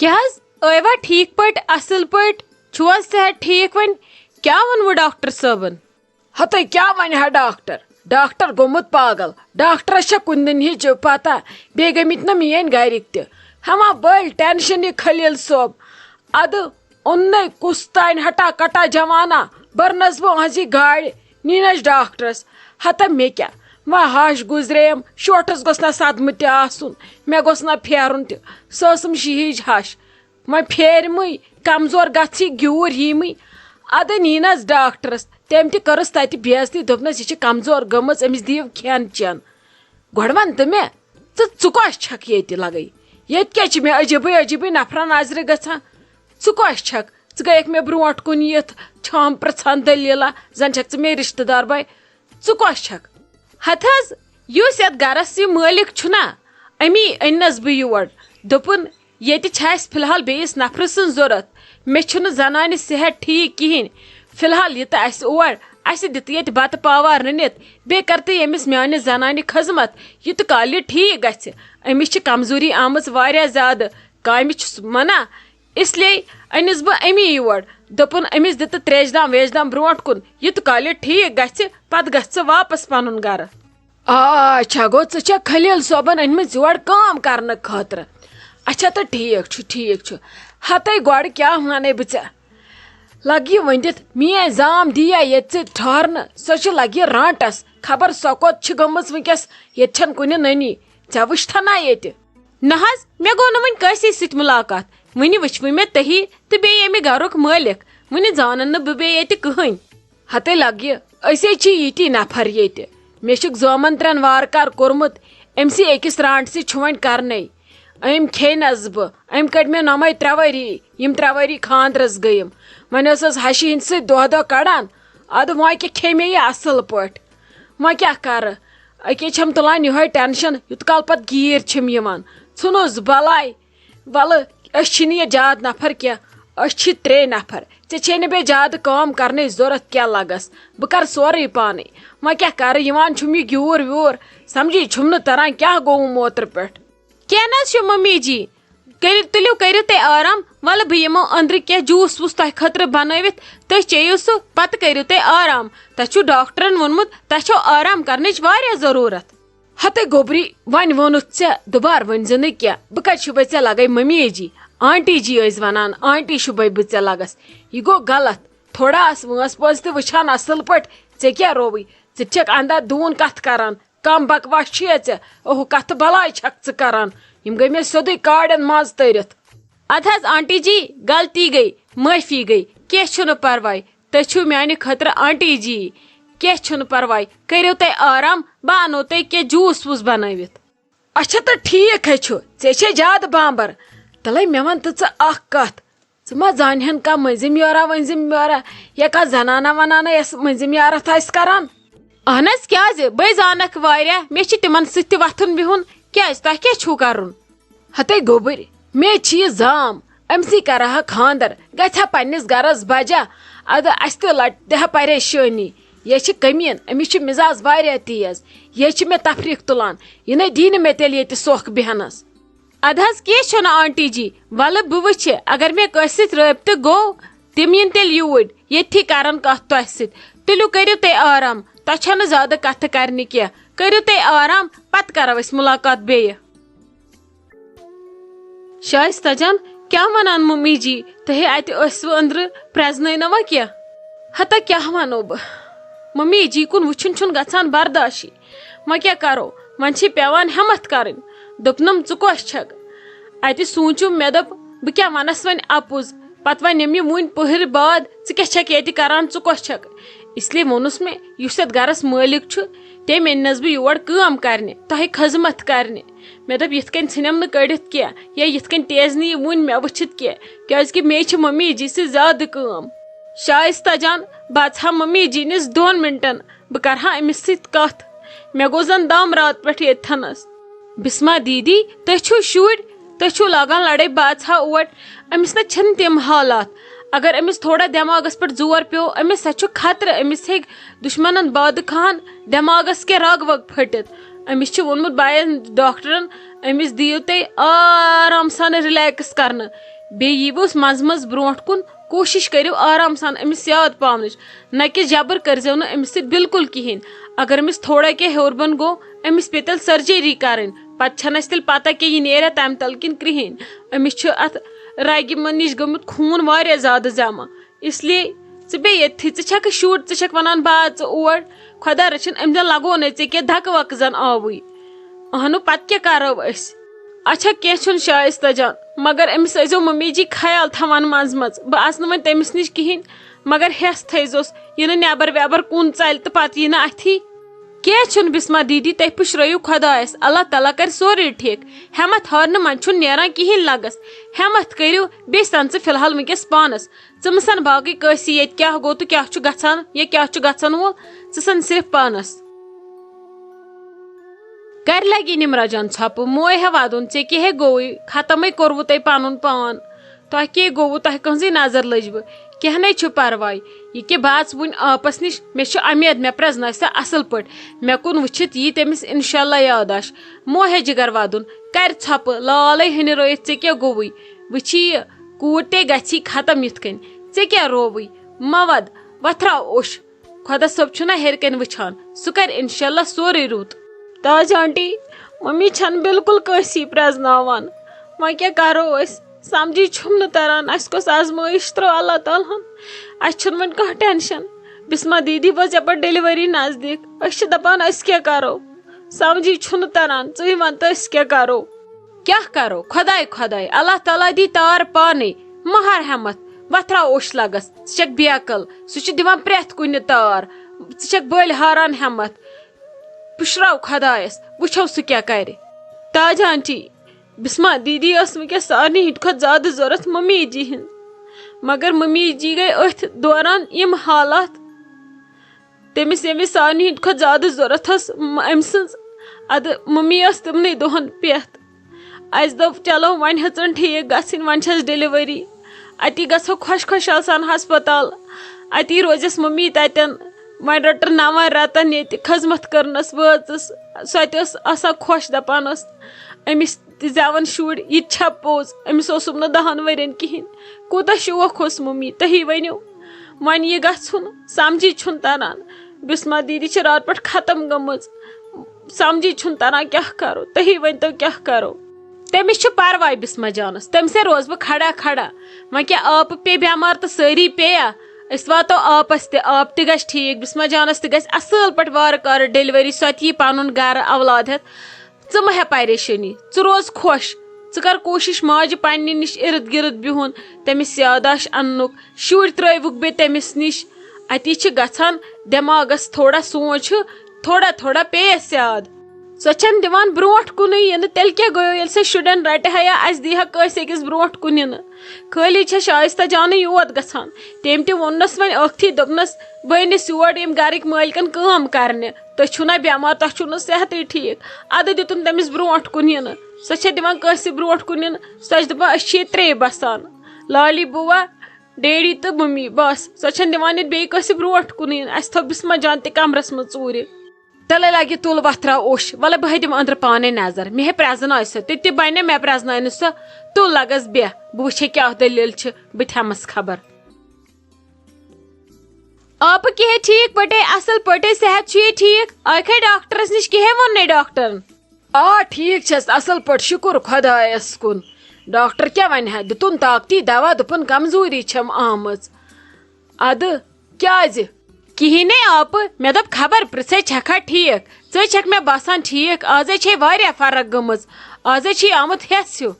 کیا حظ ٲیوا ٹھیک پٲٹھۍ اصل پٲٹھۍ چھُو حظ صحت ٹھیک وۄنۍ کیا ووٚنوٕ ڈاکٹر صٲبن؟ ہتے کیا ون ہا ڈاکٹر گوٚمُت پاگل ڈاکٹرس چھا کُنہِ دِن ہِچ پتہ بیٚیہِ گٔمٕتۍ نہ میٲنۍ گرِکۍ تہِ ہما بٔلۍ ٹینشن یہ خلیل صٲب ادٕ اوننے کُس تانۍ ہٹا کٹا جوانہ برنس بہٕ أہنٛزِ گاڑِ نیٖنس ڈاکٹرس ہتا مےٚ کیٛاہ وۄنۍ ہش گُزریٚیَم شوٹھس گوٚژھ نہ صدمہٕ تہِ آسُن مےٚ گوٚژھ نہ پھیرُن تہِ سۄ ٲسٕم شِہِج ہش وۄنۍ پھیرمٕے کمزور گژھی گیوٗر یٖمٕے ادٕ نیٖنس ڈاکٹرس تٔمۍ تہِ کٔرٕس تتہِ بے عزتی دوٚپنس یہِ چھِ کمزور گٔمٕژ أمِس دِیِو کھٮ۪ن چٮ۪ن گۄڈٕ ون تہٕ مےٚ ژٕ کۄس چھکھ ییٚتہِ لگے ییٚتہِ کیٛاہ چھِ مےٚ عجیٖبٕے نفرا نظرِ گژھان ژٕ کۄس چھکھ ژٕ گٔیکھ مےٚ برونٛٹھ کُن یِتھ چھام پرژھان دٔلیٖلا زن چھکھ ژٕ مےٚ رشتہٕ دار باے ژٕ کۄس چھکھ؟ ہتہٕ حظ یُس یتھ گرس یہِ مٲلِک چھُنا امی أننس بہٕ یور دوٚپُن ییٚتہِ چھِ اسہِ فلحال بیٚیِس نفرٕ سٕنٛز ضروٗرت مےٚ چھُنہٕ زنانہِ صحت ٹھیٖک کِہینۍ فلحال یہِ تہٕ اسہِ اور اسہِ دِتہٕ ییٚتہِ بتہٕ پاوا رٔنِتھ بیٚیہِ کر تہٕ ییٚمِس میانہِ زنانہِ خٔذمت یِتہٕ کالہِ یہِ ٹھیٖک گژھِ أمِس چھِ کمزوری آمٕژ واریاہ زیادٕ کامہِ چھُس منع اسلیے أنِس بہٕ امی یور دوٚپُن أمِس دِتہٕ تریش دام ویش دام برونٛٹھ کُن یِتہٕ کالہِ یہِ ٹھیٖک گژھِ پتہٕ گژھ ژٕ واپس پنُن گرٕ. اچھا گوٚو ژٕ چھکھ خلیل صٲبن أنمٕژ یور کٲم کرنہٕ خٲطرٕ اچھا تہٕ ٹھیٖک چھُ ہتے گۄڈٕ کیٛاہ ونے بہٕ ژےٚ لگ یہِ ؤنِتھ میٲنۍ زام دِیا ییٚتہِ ژٕ ٹھہرنہٕ سۄ چھِ لگہِ یہِ رانٹس خبر سۄ کوٚت چھِ گٔمٕژ وٕنکیٚس ییٚتہِ چھنہٕ کُنہِ نٔنی ژےٚ وٕچھتھا نا ییٚتہِ؟ نہ حظ مےٚ گوٚو نہٕ وُنہِ کٲنٛسی سۭتۍ مُلاقات وُنہِ وٕچھوٕ مےٚ تُہی تہٕ بیٚیہِ ییٚمہِ گرُک مٲلِک وُنہِ زانن نہٕ بہٕ بیٚیہِ ییٚتہِ کٕہٕنۍ. ہتے لگہِ أسے چھِ ییٚتی نفر ییٚتہِ مےٚ چھُکھ زامن 3 وارٕ کار کوٚرمُت أمسٕے أکِس رانٹسٕے چھُ وۄنۍ کرنے أمۍ کھیٚنس بہٕ أمۍ کٔڑۍ مےٚ نۄمے 3 ؤری یِم 3 ؤری خاندرس گٔیِم وۄنۍ ٲسٕس ہشہِ ہِنٛدۍ سۭتۍ دۄہ کڑان ادٕ وۄنۍ کیٛاہ کھیٚیہِ مےٚ یہِ اصل پٲٹھۍ وۄنۍ کیٛاہ کرٕ أکے چھم تُلان یِہوے ٹینشن یوٗت کال پتہٕ گیٖر چھِم یِوان ژھٕنُس بلاے ولہٕ أسۍ چھِنہٕ یہِ زیادٕ نفر کینٛہہ أسۍ چھِ 3 نفر ژےٚ چھے نہٕ بیٚیہِ زیادٕ کٲم کرنٕچ ضروٗرت کینٛہہ لگس بہٕ کرٕ سورُے پانے وۄنۍ کیٛاہ کرٕ یِوان چھُم یہِ گیوٗر ویوٗر سمجھی چھُم نہٕ تران کیٛاہ گوٚوُم اوترٕ پٮ۪ٹھ. کینٛہہ نہ حظ چھُ ممی جی کٔرِو تُہۍ آرام ولہٕ بہٕ یِمو أنٛدرٕ کینٛہہ جوٗس ووٗس تۄہہِ خٲطرٕ بنٲوِتھ تُہۍ چیٚیِو سُہ پتہٕ کٔرِو تُہۍ آرام تۄہہِ چھُو ڈاکٹرن ووٚنمُت تۄہہِ چھو آرام کرنٕچ واریاہ ضروٗرت. ہتے گوبری وۄنۍ ووٚنُتھ ژےٚ دُبارٕ ؤنزِ نہٕ کینٛہہ بہٕ کتہِ چھُبے ژےٚ لگے ممی جی آنٹی جی ٲسۍ ونان آنٹی چھُبے بہٕ ژےٚ لگس یہِ گوٚو غلط تھوڑا آس وٲنس پٲنٛس تہِ وٕچھان اصل پٲٹھۍ ژےٚ کیٛاہ رووٕے ژٕ چھکھ اندا دوٗن کتھ کران کم بکواس چھُیا ژےٚ اوہ کتھ بلاے چھکھ ژٕ کران یِم گٔے مےٚ سیوٚدُے کاڑٮ۪ن منٛز تٔرِتھ. ادٕ حظ آنٹی جی غلطی گٔے معٲفی گٔے کینٛہہ چھُنہٕ پرواے تُہۍ چھِو میانہِ خٲطرٕ آنٹی جی کینٛہہ چھُنہٕ پرواے کٔرِو تُہۍ آرام بہٕ انو تۄہہِ کینٛہہ جوٗس ووٗس بنٲوِتھ. اچھا تہٕ ٹھیٖک ہے چھُ ژےٚ چھے زیادٕ بامبر تلے مےٚ ون تہٕ ژٕ اکھ کتھ ژٕ ما زانہن کانٛہہ مٔنٛزِم یورا ؤنٛزِم یورا یا کانٛہہ زنانہ ونانہ یۄس مٔنٛزِم یارتھ آسہِ کران؟ اہن حظ کیٛازِ بے زانکھ واریاہ مےٚ چھُ تِمن سۭتۍ تہِ وتھُن بِہُن کیٛازِ تۄہہِ کیٛاہ چھُو کرُن؟ ہتے گوبٕرۍ مےٚ چھِ یہِ زام أمسٕے کرہا خاندر گژھِ ہا پننِس گرس بجا ادٕ اسہِ تہِ لٹہِ ہا پریشٲنی یہِ چھِ کٔمیٖن أمِس چھُ مِزاز واریاہ تیز یہِ چھِ مےٚ تفریٖق تُلان یہِ نَے دی نہٕ مےٚ تیٚلہِ ییٚتہِ سۄکھ بیہنس. ادٕ حظ کینٛہہ چھُنہٕ آنٹی جی ولہٕ بہٕ وٕچھِ اگر مےٚ کٲنٛسہِ سۭتۍ رٲبطہٕ گوٚو تِم یِن تیٚلہِ یوٗرۍ ییٚتھی کرن کتھ تۄہہِ سۭتۍ تُلِو کٔرِو تُہۍ آرام تۄہہِ چھو نہٕ زیادٕ کتھٕ کرنہِ کینٛہہ کٔرِو تُہۍ آرام پتہٕ کرو أسۍ مُلاقات بیٚیہِ. شائستہ جان کیٛاہ ونان ممی جی تُہۍ اتہِ ٲسوٕ أنٛدرٕ پرٛزنٲونوا کینٛہہ؟ ہتا کیٛاہ ونو بہٕ ممی جی کُن وٕچھُن چھُنہٕ گژھان برداشی وۄنۍ کیٛاہ کرو وۄنۍ چھِ پیوان ہٮ۪متھ کرٕنۍ دوٚپنم ژٕ کۄس چھکھ اتہِ سوٗنچُم مےٚ دوٚپ بہٕ کیٛاہ ونس وۄنۍ اپُز پتہٕ ونیٚم یہِ وُنۍ پٕہٕرۍ باد ژٕ کیٛاہ چھکھ ییٚتہِ کران ژٕ کۄس چھکھ اسلیے ووٚنُس مےٚ یُس یتھ گرس مٲلِک چھُ تٔمۍ أننس بہٕ یور کٲم کرنہِ تۄہہِ خٔذمت کرنہِ مےٚ دوٚپ یِتھ کٔنۍ ژھٕنٮ۪م نہٕ کٔڑِتھ کینٛہہ یا یِتھ کٔنۍ تیز نہٕ یہِ وُنہِ مےٚ وٕچھِتھ کینٛہہ کیٛازِ کہِ مے چھِ ممی جی سۭتۍ زیادٕ کٲم. شائستہ جان بہٕ اژٕ ہا ممی جی نِس 2 مِنٹن بہٕ کرٕ ہا أمِس سۭتۍ کتھ مےٚ گوٚو زن دم رات پٮ۪ٹھ ییٚتھنس. بسما دیدی تُہۍ چھِو شُرۍ تُہۍ چھِو لاگان لڑٲے بہٕ اژٕ ہا اور أمِس نہ چھِنہٕ تِم حالات اگر أمِس تھوڑا دٮ۪ماغس پٮ۪ٹھ زور پیوٚو أمِس سا چھُ خطرٕ أمِس ہیٚکہِ دُشمنن بادٕ کھان دٮ۪ماغس کینٛہہ رگ وگ پھٔٹِتھ أمِس چھُ ووٚنمُت باین ڈاکٹرن أمِس دِیِو تُہۍ آرام سان رِلیکٕس کرنہٕ بیٚیہِ ییٖوُس منٛزٕ منٛزٕ برونٛٹھ کُن کوٗشِش کٔرِو آرام سان أمِس یاد پاونٕچ نہ کہِ جبر کٔرزیٚو نہٕ أمِس سۭتۍ بالکل کِہینۍ اگر أمِس تھوڑا کینٛہہ ہیوٚر بۄن گوٚو أمِس پیٚیہِ تیٚلہِ سرجری کرٕنۍ پتہٕ چھنہٕ اَسہِ تیٚلہِ پتہ کہِ یہِ نیریا تمہِ تل کِنہٕ کِہینۍ أمِس چھُ اتھ رگہِ نِش گوٚمُت خوٗن واریاہ زیادٕ جمع اسلیے ژٕ بیٚیہِ ییٚتھی ژٕ چھکھ شُر ژٕ چھکھ ونان با ژٕ اور خۄدا رٔچھِنۍ أمۍ زن لگونے ژےٚ کینٛہہ دھکہٕ وکہٕ زن آوٕے اہنو پتہٕ کیٛاہ کرو أسۍ اچھا کینٛہہ چھُنہٕ شائستہ جان مگر أمِس ٲسۍزیٚو ممی جی خیال تھاوان منٛزٕ منٛزٕ بہٕ آسہٕ نہٕ وۄنۍ تٔمِس نِش کِہینۍ مگر ہٮ۪س تھٲیزوس یہِ نہٕ نٮ۪بر وٮ۪بر کُن ژلہِ تہٕ پتہٕ یی نہٕ اتھی کینٛہہ چھُنہٕ بسما دیدی تُہۍ پُشرٲیِو خۄدایس اللہ تعالیٰ کرِ سورُے ٹھیٖک ہٮ۪متھ ہارنہٕ منٛز چھُنہٕ نیران کِہینۍ لگس ہٮ۪متھ کٔرِو بیٚیہِ سن ژٕ فلحال وٕنکیٚس پانس ژٕ مہٕ سن باقٕے کٲنٛسی ییٚتہِ کیٛاہ گوٚو تہٕ کیٛاہ چھُ گژھان یا کیٛاہ چھُ گژھن وول ژٕ سن صرف پانس کر لگی نمرا جان ژھۄپہٕ موے ہے ودُن ژےٚ کیٛاہ گوٚوُے ختمے کوٚروٕ تۄہہِ پنُن پان تۄہہِ کیٛاہ گوٚوُ تۄہہِ کٕہٕنٛزٕے نظر لٔجوٕ کینٛہہ نَے چھُ پرواے یہِ کہِ بہٕ اژٕ وُنہِ آپس نِش مےٚ چھُ امید مےٚ پرٛزناوِ سۄ اصل پٲٹھۍ مےٚ کُن وٕچھِتھ یی تٔمِس انشاء اللہ یاداش موے ہے جگر ودُن کرِ ژھۄپہٕ لالے ہنرٲیِتھ ژےٚ کیٛاہ گوٚوُے وٕچھی یہِ کوٗر تے گژھی ختم یِتھ کٔنۍ ژےٚ کیٛاہ رووُے مہ ود وۄتھراو اوٚش خۄدا صٲب چھُنہ ہیٚرِ کَنۍ وٕچھان سُہ کرِ انشاء اللہ سورُے رُت تاج آنٹی ممی چھنہٕ بالکل کٲنٛسی پرٛزناوان وۄنۍ کیٛاہ کرو أسۍ سمجھی چھُم نہٕ تران اَسہِ کۄس آزمٲیش ترٲو اللہ تعالیٰ ہن اَسہِ چھُنہٕ وۄنۍ کانٛہہ ٹٮ۪نشن بسما دیدی وٲژ یپٲرۍ ڈیلؤری نزدیٖک أسۍ چھِ دپان أسۍ کیٛاہ کرو سمجھی چھُنہٕ تران ژٕے ون تہٕ أسۍ کیٛاہ کرو کیٛاہ کرو خۄداے خۄداے اللہ تعالیٰ دی تار پانے مہ ہار ہٮ۪متھ وۄتھراو اوٚش لگس ژٕ چھکھ بیقل سُہ چھُ دِوان پرٛٮ۪تھ کُنہِ تار ژٕ چھکھ بٔلۍ ہاران ہٮ۪متھ پُشراو خۄدایس وٕچھو سُہ کیٛاہ کرِ تاج آنٹی بسما دیدی ٲس وٕنکیٚس سارنٕے ہٕنٛدِ کھۄتہٕ زیادٕ ضوٚرتھ ممی جی ہٕنٛز مگر ممی جی گٔے أتھۍ دوران یِم حالات تٔمِس ییٚمِس سارنٕے ہٕنٛدِ کھۄتہٕ زیادٕ ضوٚرتھ ٲس أمۍ سٕنٛز ادٕ ممی ٲس تِمنٕے دۄہن پٮ۪تھ اسہِ دوٚپ چلو وۄنۍ ہیٚژٕن ٹھیٖک گژھٕنۍ وۄنۍ چھس ڈیلؤری اتی گژھو خۄش خۄشحال سان ہسپتال اتی روزٮ۪س ممی تتٮ۪ن وۄنۍ رٔٹٕن 9 رٮ۪تن ییٚتہِ خٔذمت کٔرنس وٲژٕس سۄ تہِ ٲس آسان خۄش دپان ٲس أمِس تہِ زٮ۪وان شُرۍ یہِ تہِ چھا پوٚز أمِس اوسُم نہٕ 10 ؤرین کِہینۍ کوٗتاہ شوق اوس ممی تُہی ؤنِو وۄنۍ یہِ گژھُن سمجھی چھُنہٕ تران بسما دیدی چھِ راتہٕ پٮ۪ٹھ ختم گٔمٕژ سمجھی چھُنہٕ تران کیٛاہ کرو تُہی ؤنۍتو کیٛاہ کرو تٔمِس چھُ پرواے بسما جانس تٔمِس ہے روز بہٕ کھڑا کھڑا وۄنۍ کیٛاہ آپہٕ پیٚیہِ بٮ۪مار تہٕ سٲری پیٚیا أسۍ واتو آپس تہِ آپ تہِ گژھِ ٹھیٖک بسما جانس تہِ گژھِ اصل پٲٹھۍ وارٕ کارٕ ڈیلؤری سۄ تہِ یی پنُن گرٕ اولاد ہٮ۪تھ ژٕ مہ ہےٚ پریشٲنی ژٕ روز خۄش ژٕ کر کوٗشش ماجہِ پننہِ نِش ارد گرد بِہُن تٔمِس یاداش اننُک شُرۍ ترٲوُکھ بیٚیہِ تٔمِس نِش اتی چھِ گژھان دٮ۪ماغس تھوڑا سونٛچ تھوڑا تھوڑا پیٚیس یاد سۄ چھنہٕ دِوان برونٛٹھ کُنٕے یِنہٕ تیٚلہِ کیٛاہ گوٚو ییٚلہِ سۄ شُرٮ۪ن رٹہِ ہا یا اسہِ دی ہا کٲنٛسہِ أکِس برونٛٹھ کُن یِنہٕ خٲلی چھےٚ شائستہ جانٕے یوت گژھان تٔمۍ تہِ ووٚننس وۄنۍ ٲکھتھٕے دوٚپنس بہٕ أنِس یور یِم گرٕکۍ مٲلکن کٲم کرنہِ تُہۍ چھُو نا بٮ۪مار تۄہہِ چھُو نہٕ صحتٕے ٹھیٖک ادٕ دِتُن تٔمِس برونٛٹھ کُن یِنہٕ سۄ چھےٚ دِوان کٲنٛسہِ برونٛٹھ کُن یِنہٕ سۄ چھِ دپان أسۍ چھِ ییٚتہِ 3 بسان لالی بُوا ڈیڈی تہٕ ممی بس سۄ چھنہٕ دِوان ییٚتہِ بیٚیہِ کٲنٛسہِ برونٛٹھ کُن یِنہٕ اسہِ تھٲو بسما جان تہِ کمرس منٛز ژوٗرِ تیٚلے لگہِ تُل وۄتھراو اوٚش وَلے بہٕ ہے دِمہٕ أنٛدرٕ پانے نظر مےٚ ہے پرٛزناے سۄ تہِ بنہِ مےٚ پرٛزناے نہٕ سۄ تُل لگس بیٚہہ بہٕ وٕچھے کیٛاہ دٔلیٖل چھِ بہٕ تہِ ہٮ۪مس خبر آپہٕ کیٛاہ ٹھیٖک پٲٹھۍ اصل پٲٹھۍ صحت چھُ یہِ ٹھیٖک آیکھے ڈاکٹرس نِش کِہے ووٚننے ڈاکٹرن آ ٹھیٖک چھس اصل پٲٹھۍ شُکُر خۄدایس کُن ڈاکٹر کیٛاہ ونہِ ہا دِتُن طاقتی دوا دوٚپُن کمزوری چھم آمٕژ ادٕ کیٛازِ کِہینۍ نے آپہٕ مےٚ دوٚپ خبر پرژھے چھکھا ٹھیٖک ژٕے چھکھ مےٚ باسان ٹھیٖک آزے چھے واریاہ فرق گٔمٕژ آزے چھُے آمُت ہٮ۪س ہیوٗ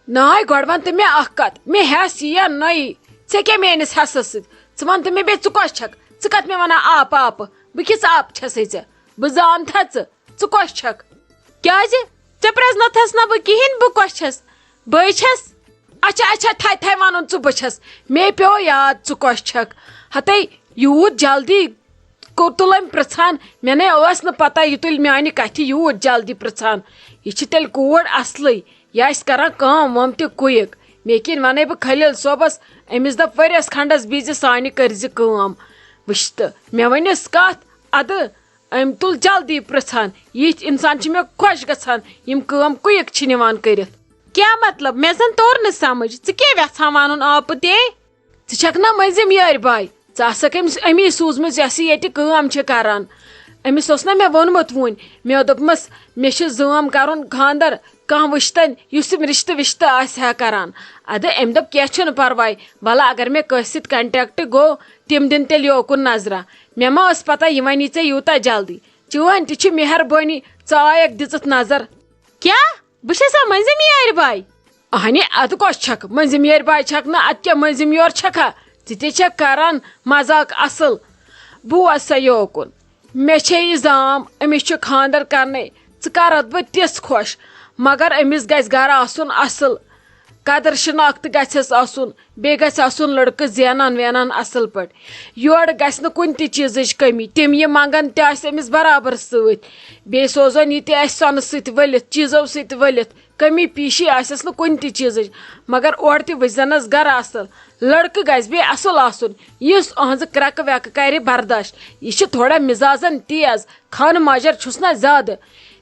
ناے گۄڈٕ وَن تہٕ مےٚ اکھ کتھ مےٚ ہٮ۪س یی یا نَیی ژےٚ کیٛاہ میٲنِس ہٮ۪سس سۭتۍ ژٕ وَن تہٕ مےٚ بیٚیہِ ژٕ کۄس چھکھ ژٕ کتھ مےٚ ونان آپہٕ آپہٕ بہٕ کِژھ آپہٕ چھسے ژےٚ بہٕ زانتھا ژٕ کۄس چھکھ کیٛازِ ژےٚ پرٛزنٲتھس نہ بہٕ کِہینۍ بہٕ کۄس چھس بٕے چھس اچھا اچھا تھے وَنُن ژٕ بہٕ چھس مےٚ پیوٚو یاد ژٕ کۄس چھکھ ہتے یوٗت جلدی تُل أمۍ پرژھان مےٚ نے ٲس نہٕ پتہ یہِ تُلہِ میانہِ کتھِ یوٗت جلدی پرژھان یہِ چھِ تیٚلہِ کوٗر اصلٕے یہِ آسہِ کران کٲم وٲم تہِ کُیِک مےٚ کِنۍ ونے بہٕ خلیل صٲبس أمِس دپ ؤریس کھنڈس بِہزِ سانہِ کٔرزِ کٲم وٕچھ تہٕ مےٚ ؤنِس کتھ ادٕ ام تل جلدی پرژھان یتھ انسان چھ مےٚ خۄش گژھان یم کٲم کُیِک چھ نِوان کٔرِتھ. کیا مطلب مےٚ زن توٚر نہٕ سمجھ ژٕ کیٛاہ وٮ۪ژھان ونُن آپہٕ ژٕ چھکھ نا مٔنٛزِم یٲرۍ باے ژٕ آسکھ أمِس امی سوٗزمٕژ یۄس یہِ ییٚتہِ کٲم چھِ کران. أمِس اوس نا مےٚ ووٚنمُت وُنۍ مےٚ دوٚپمَس مےٚ چھُ زٲم کرُن خاندر کانٛہہ وٕچھتن یُس یِم رشتہٕ وشتہٕ آسہِ ہا کران. ادٕ أمۍ دوٚپ کینٛہہ چھُنہٕ پرواے وَلہٕ اگر مےٚ کٲنٛسہِ سۭتۍ کنٹیکٹ گوٚو تِم دِن تیٚلہِ یوکُن نظرا. مےٚ ما ٲس پتہ یہِ وَنی ژےٚ یوٗتاہ جلدی چٲنۍ تہِ چھِ مہربٲنی ژٕ آیکھ دِژٕتھ نظر. کیٛاہ بہٕ چھسا مٔنٛزِم یارِ باے؟ اہنہِ ادٕ کۄس چھکھ مٔنٛزِم یٲرۍ باے چھکھ نہٕ اَدٕ کیٛاہ مٔنٛزِم یور چھکھا ژٕ تہِ چھکھ کران مزاق اصل. بوز سا یوکُن مےٚ چھے یہِ زام أمِس چھُ خاندر کرنے ژٕ کرتھ بہٕ تِژھ خۄش مگر أمِس گژھِ گرٕ آسُن اصل قدر شناختہٕ گژھٮ۪س آسُن بیٚیہِ گژھِ آسُن لڑکہٕ زینان وینان اصل پٲٹھۍ. یورٕ گژھِ نہٕ کُنہِ تہِ چیٖزٕچ کٔمی تِم یہِ منگن تہِ آسہِ أمِس برابر سۭتۍ بیٚیہِ سوزن یہِ تہِ آسہِ سۄنہٕ سۭتۍ ؤلِتھ چیٖزو سۭتۍ ؤلِتھ کٔمی پیٖشی آسٮ۪س نہٕ کُنہِ تہِ چیٖزٕچ مگر اورٕ تہِ وٕچھزنس گرٕ اصل لڑکہٕ گژھِ بیٚیہِ اصل آسُن یُس أہنٛزٕ کرٛٮ۪کہٕ وٮ۪کہٕ کرِ برداش. یہِ چھِ تھوڑا مزازن تیز خانہٕ ماجر چھُس نا زیادٕ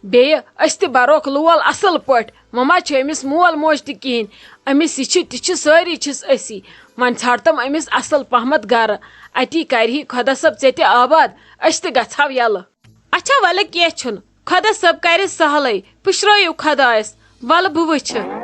بیٚیہِ أسۍ تہِ بروکھ لول اصل پٲٹھۍ وۄنۍ ما چھُ أمِس مول موج تہِ کِہیٖنۍ أمِس یہِ چھِ تہِ چھِ سٲری چھِس أسی وۄنۍ ژھانڈتم أمِس اصل پہمتھ گرٕ اتی کرِہی خۄدا صٲب ژےٚ تہِ آباد أسۍ تہِ گژھہو یلہٕ. اچھا ولہٕ کینٛہہ چھُنہٕ خۄدا صٲب کرِ سہلٕے پُشرٲیِو خۄدایس ولہٕ بہٕ وٕچھِ.